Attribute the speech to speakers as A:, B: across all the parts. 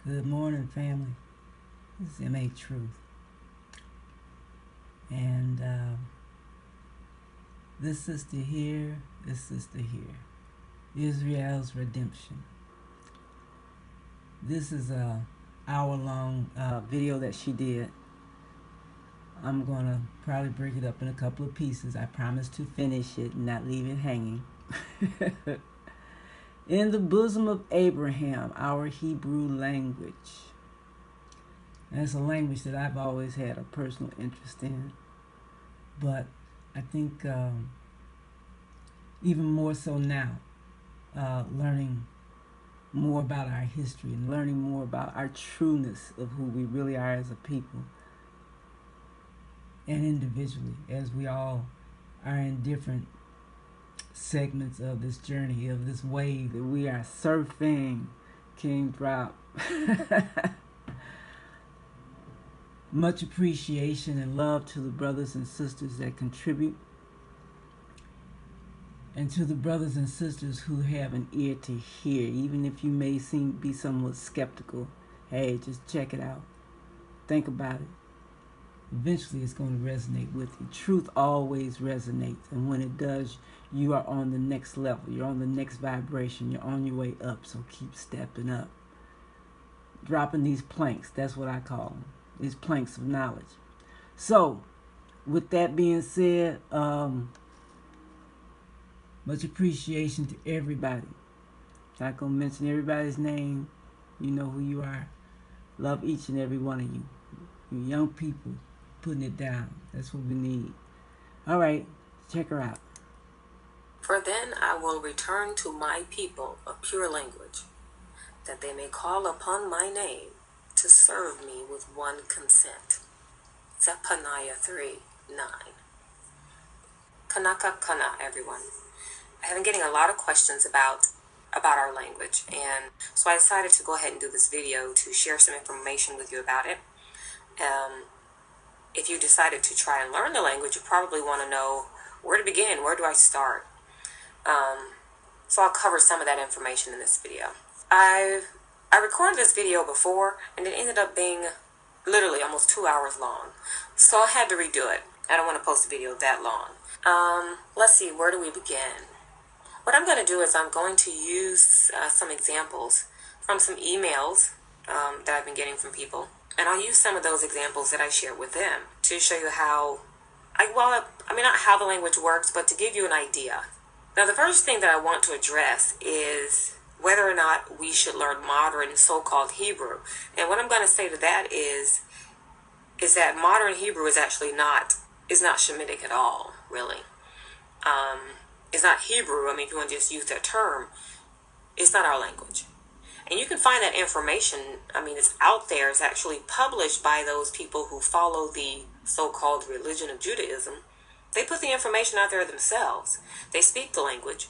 A: Good morning, family. This is M.A. Truth. And this sister here, Israel's Redemption. This is a hour-long video that she did. I'm going to probably break it up in a couple of pieces. I promise to finish it and not leave it hanging. In the bosom of Abraham, our Hebrew language. And it's a language that I've always had a personal interest in. But I think even more so now, learning more about our history and learning more about our trueness of who we really are as a people and individually, as we all are in different segments of this journey, of this wave that we are surfing. King drop. Much appreciation and love to the brothers and sisters that contribute, and to the brothers and sisters who have an ear to hear, even if you may be somewhat skeptical. Hey, just check it out. Think about it. Eventually it's going to resonate with you. Truth always resonates, and when it does, you are on the next level. You're on the next vibration. You're on your way up, so keep stepping up. Dropping these planks, that's what I call them. These planks of knowledge. So, with that being said, much appreciation to everybody. Not going to mention everybody's name. You know who you are. Love each and every one of you. You young people putting it down. That's what we need. All right, check her out.
B: For then I will return to my people a pure language, that they may call upon my name to serve me with one consent. Zephaniah 3:9. Kanaka kana, everyone. I have been getting a lot of questions about our language, and so I decided to go ahead and do this video to share some information with you about it. If you decided to try and learn the language, you probably want to know where to begin. Where do I start? So I'll cover some of that information in this video. I recorded this video before, and it ended up being literally almost 2 hours long. So I had to redo it. I don't want to post a video that long. Let's see, where do we begin? What I'm going to do is I'm going to use some examples from some emails that I've been getting from people. And I'll use some of those examples that I shared with them to show you how, not how the language works, but to give you an idea. Now, the first thing that I want to address is whether or not we should learn modern so-called Hebrew. And what I'm going to say to that is that modern Hebrew is actually not Shemitic at all, really. It's not Hebrew. If you want to just use that term, it's not our language. And you can find that information, it's out there. It's actually published by those people who follow the so-called religion of Judaism. They put the information out there themselves. They speak the language.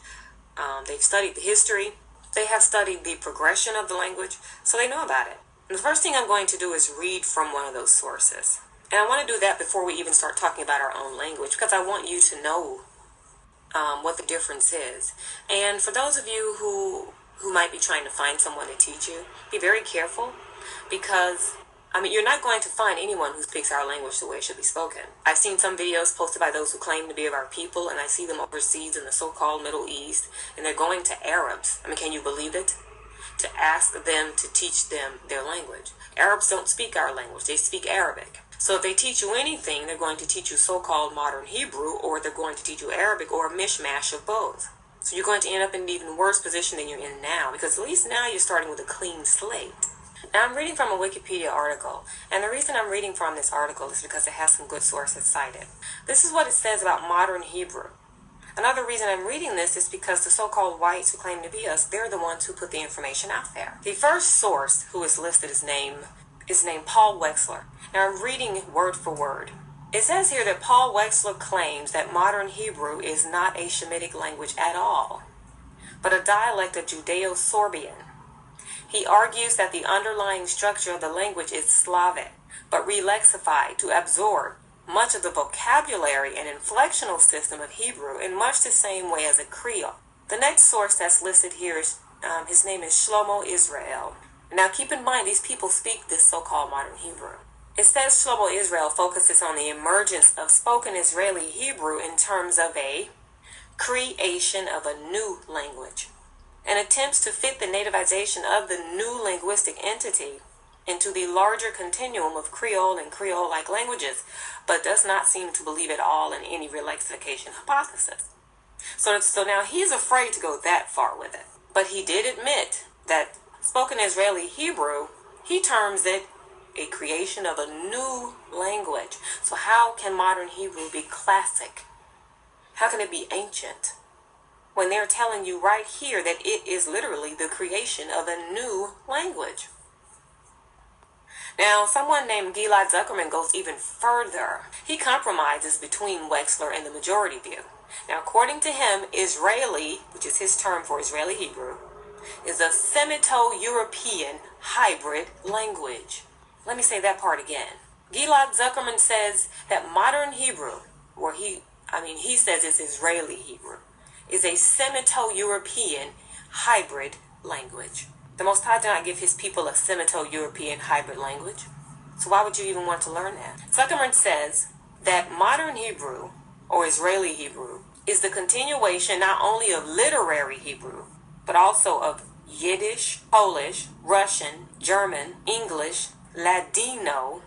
B: They've studied the history. They have studied the progression of the language, so they know about it. And the first thing I'm going to do is read from one of those sources. And I want to do that before we even start talking about our own language, because I want you to know what the difference is. And for those of you who might be trying to find someone to teach you, be very careful, because you're not going to find anyone who speaks our language the way it should be spoken. I've seen some videos posted by those who claim to be of our people, and I see them overseas in the so-called Middle East, and they're going to Arabs. Can you believe it? To ask them to teach them their language. Arabs don't speak our language. They speak Arabic. So if they teach you anything, they're going to teach you so-called modern Hebrew, or they're going to teach you Arabic, or a mishmash of both. So you're going to end up in an even worse position than you're in now, because at least now you're starting with a clean slate. Now, I'm reading from a Wikipedia article, and the reason I'm reading from this article is because it has some good sources cited. This is what it says about modern Hebrew. Another reason I'm reading this is because the so-called whites who claim to be us, they're the ones who put the information out there. The first source who is listed is named Paul Wexler. Now, I'm reading word for word. It says here that Paul Wexler claims that modern Hebrew is not a Shemitic language at all, but a dialect of Judeo-Sorbian. He argues that the underlying structure of the language is Slavic, but relexified to absorb much of the vocabulary and inflectional system of Hebrew in much the same way as a Creole. The next source that's listed here is his name is Shlomo Israel. Now keep in mind, these people speak this so-called modern Hebrew. It says Shlomo Israel focuses on the emergence of spoken Israeli Hebrew in terms of a creation of a new language, and attempts to fit the nativization of the new linguistic entity into the larger continuum of Creole and Creole-like languages, but does not seem to believe at all in any relaxification hypothesis. So now he's afraid to go that far with it. But he did admit that spoken Israeli Hebrew, he terms it a creation of a new language. So how can modern Hebrew be classic? How can it be ancient? When they're telling you right here that it is literally the creation of a new language. Now, someone named Gilad Zuckerman goes even further. He compromises between Wexler and the majority view. Now, according to him, Israeli, which is his term for Israeli Hebrew, is a Semito-European hybrid language. Let me say that part again. Gilad Zuckerman says that modern Hebrew, or he says it's Israeli Hebrew, is a Semito-European hybrid language. The Most High did not give his people a Semito-European hybrid language. So why would you even want to learn that? Zuckerman says that modern Hebrew, or Israeli Hebrew, is the continuation not only of literary Hebrew, but also of Yiddish, Polish, Russian, German, English, Ladino,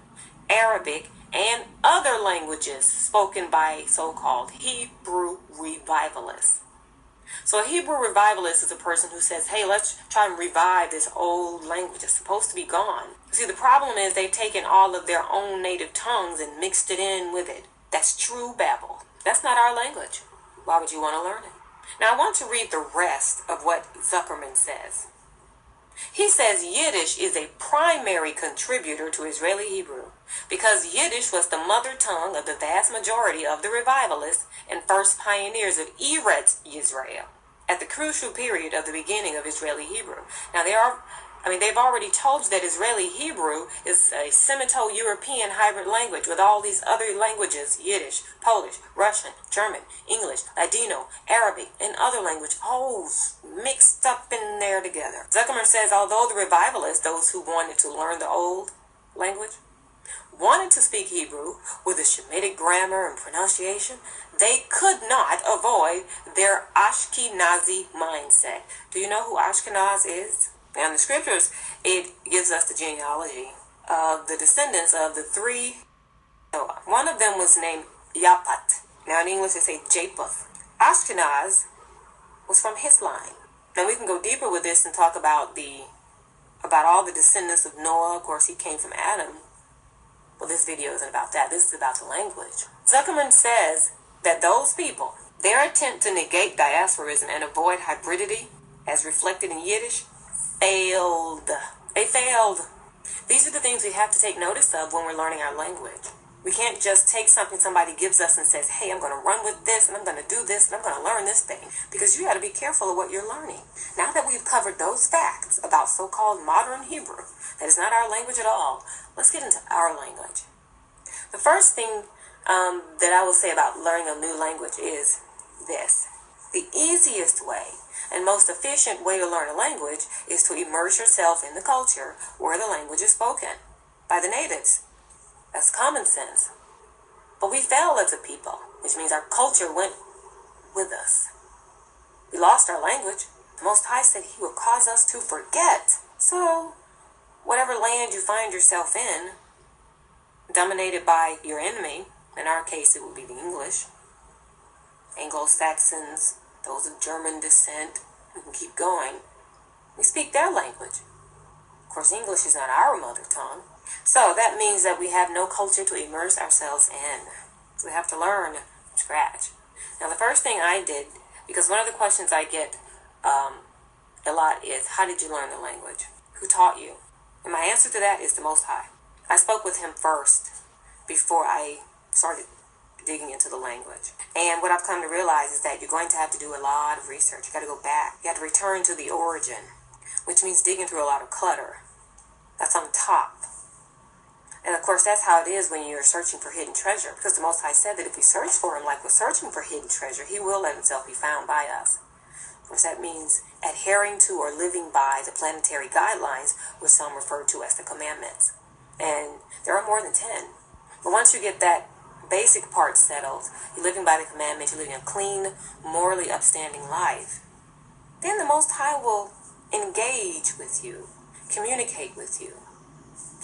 B: Arabic, and other languages spoken by so-called Hebrew revivalists. So a Hebrew revivalist is a person who says, hey, let's try and revive this old language. It's supposed to be gone. See, the problem is they've taken all of their own native tongues and mixed it in with it. That's true Babel. That's not our language. Why would you want to learn it? Now, I want to read the rest of what Zuckerman says. He says Yiddish is a primary contributor to Israeli Hebrew because Yiddish was the mother tongue of the vast majority of the revivalists and first pioneers of Eretz Yisrael at the crucial period of the beginning of Israeli Hebrew. Now, they've already told you that Israeli Hebrew is a Semito-European hybrid language with all these other languages, Yiddish, Polish, Russian, German, English, Ladino, Arabic, and other languages, all mixed up in there together. Zuckerman says, although the revivalists, those who wanted to learn the old language, wanted to speak Hebrew with a Shemitic grammar and pronunciation, they could not avoid their Ashkenazi mindset. Do you know who Ashkenaz is? Now in the scriptures, it gives us the genealogy of the descendants of the three Noah. One of them was named Yapat. Now in English they say Japheth. Ashkenaz was from his line. Now we can go deeper with this and talk about all the descendants of Noah. Of course, he came from Adam. Well, this video isn't about that. This is about the language. Zuckerman says that those people, their attempt to negate diasporism and avoid hybridity, as reflected in Yiddish, failed. They failed. These are the things we have to take notice of when we're learning our language. We can't just take something somebody gives us and says, hey, I'm going to run with this, and I'm going to do this, and I'm going to learn this thing. Because you got to be careful of what you're learning. Now that we've covered those facts about so-called modern Hebrew, that is not our language at all, let's get into our language. The first thing that I will say about learning a new language is this. The easiest way and most efficient way to learn a language is to immerse yourself in the culture where the language is spoken by the natives. That's common sense. But we fell as a people, which means our culture went with us. We lost our language. The Most High said he will cause us to forget. So, whatever land you find yourself in, dominated by your enemy, in our case it would be the English, Anglo-Saxons, those of German descent, we can keep going. We speak their language. Of course, English is not our mother tongue. So that means that we have no culture to immerse ourselves in. We have to learn from scratch. Now, the first thing I did, because one of the questions I get a lot is, how did you learn the language? Who taught you? And my answer to that is the Most High. I spoke with him first before I started digging into the language. And what I've come to realize is that you're going to have to do a lot of research. You got to go back. You have to return to the origin, which means digging through a lot of clutter. That's on top. And of course, that's how it is when you're searching for hidden treasure, because the Most High said that if we search for him like we're searching for hidden treasure, he will let himself be found by us. Of course, that means adhering to or living by the planetary guidelines, which some refer to as the commandments. And there are more than 10. But once you get that basic part settled, you're living by the commandments, you're living a clean, morally upstanding life, then the Most High will engage with you, communicate with you,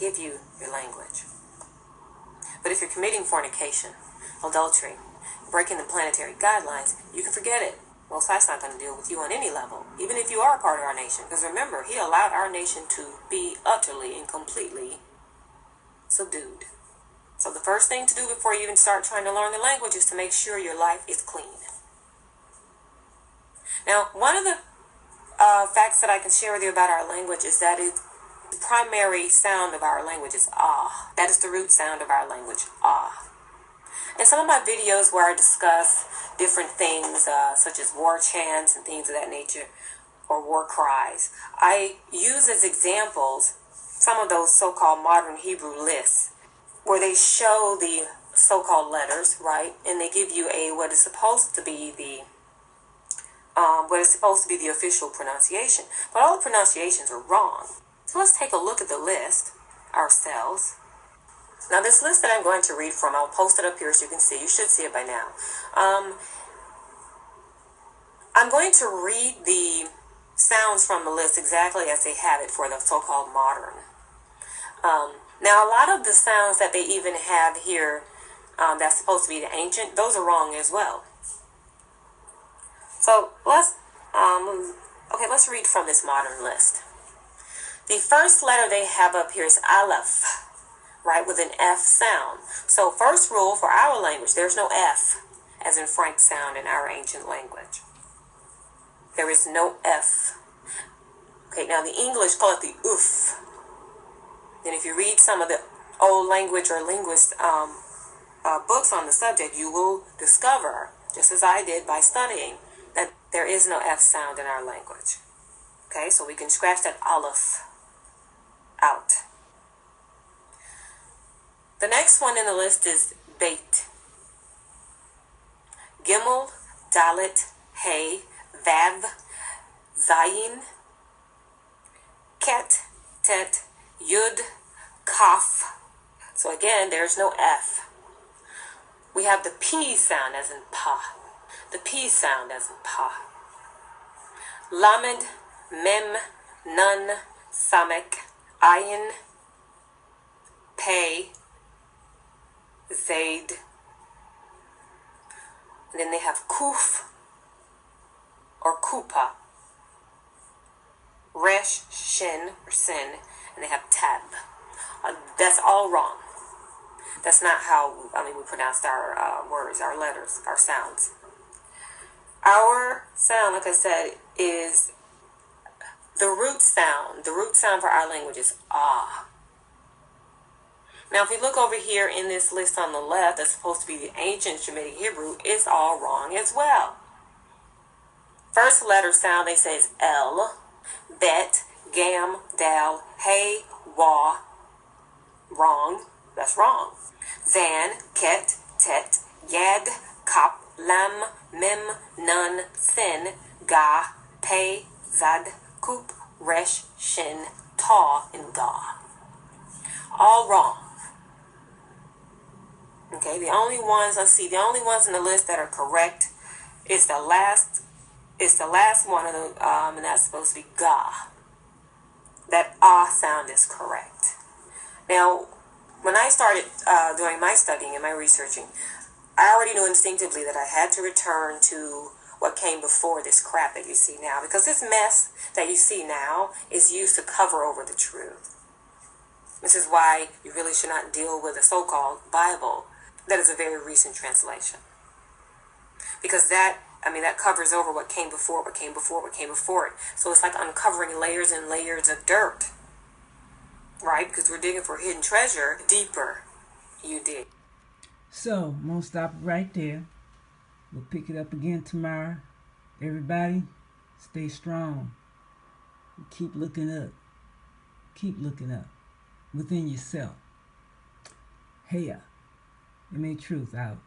B: give you your language. But if you're committing fornication, adultery, breaking the planetary guidelines, you can forget it. Most High's not going to deal with you on any level, even if you are a part of our nation. Because remember, He allowed our nation to be utterly and completely subdued. So the first thing to do before you even start trying to learn the language is to make sure your life is clean. Now, one of the facts that I can share with you about our language is that the primary sound of our language is ah. That is the root sound of our language, ah. In some of my videos where I discuss different things, such as war chants and things of that nature, or war cries, I use as examples some of those so-called modern Hebrew lists, where they show the so-called letters, right, and they give you what is supposed to be the official pronunciation, but all the pronunciations are wrong. So let's take a look at the list ourselves. Now, this list that I'm going to read from, I'll post it up here so you can see. You should see it by now. I'm going to read the sounds from the list exactly as they have it for the so-called modern. Now, a lot of the sounds that they even have here that's supposed to be the ancient, those are wrong as well. So let's read from this modern list. The first letter they have up here is Aleph, right, with an F sound. So first rule for our language, there's no F, as in Frank sound in our ancient language. There is no F. Okay, now the English call it the oof. And if you read some of the old language or linguist books on the subject, you will discover, just as I did by studying, that there is no F sound in our language. Okay, so we can scratch that aleph out. The next one in the list is Beit. Gimel, Dalet, Hey, Vav, Zayin, Ket, Tet, Yud, Kaf. So again, there's no F. We have the P sound as in Pa. The P sound as in Pa. Lamed, Mem, Nun, Samek, Ayin, Pei, Zaid. And then they have Kuf or Kupa. Resh, Shin, or Sin. And they have Tab. That's all wrong. That's not how we pronounced our words, our letters, our sounds. Our sound, like I said, is the root sound. The root sound for our language is ah. Now, if you look over here in this list on the left, that's supposed to be the ancient Shemitic Hebrew, it's all wrong as well. First letter sound, they say, is L, Bet, Gam, Dal, Hey, Wa. Wrong. That's wrong. Zan, Ket, Tet, Yad, Kap, Lam, Mem, Nun, Sin, Ga, Pei, Zad, Kup, Resh, Shin, Ta, and Ga. All wrong. Okay, the only ones in the list that are correct is the last one of the, and that's supposed to be Ga. That ah sound is correct. Now, when I started doing my studying and my researching, I already knew instinctively that I had to return to what came before this crap that you see now, because this mess that you see now is used to cover over the truth. This is why you really should not deal with a so-called Bible that is a very recent translation, because that covers over what came before it. So it's like uncovering layers and layers of dirt, right? Because we're digging for hidden treasure. Deeper you dig.
A: So, I'm going to stop right there. We'll pick it up again tomorrow. Everybody, stay strong. Keep looking up. Keep looking up within yourself. Hey, truth out.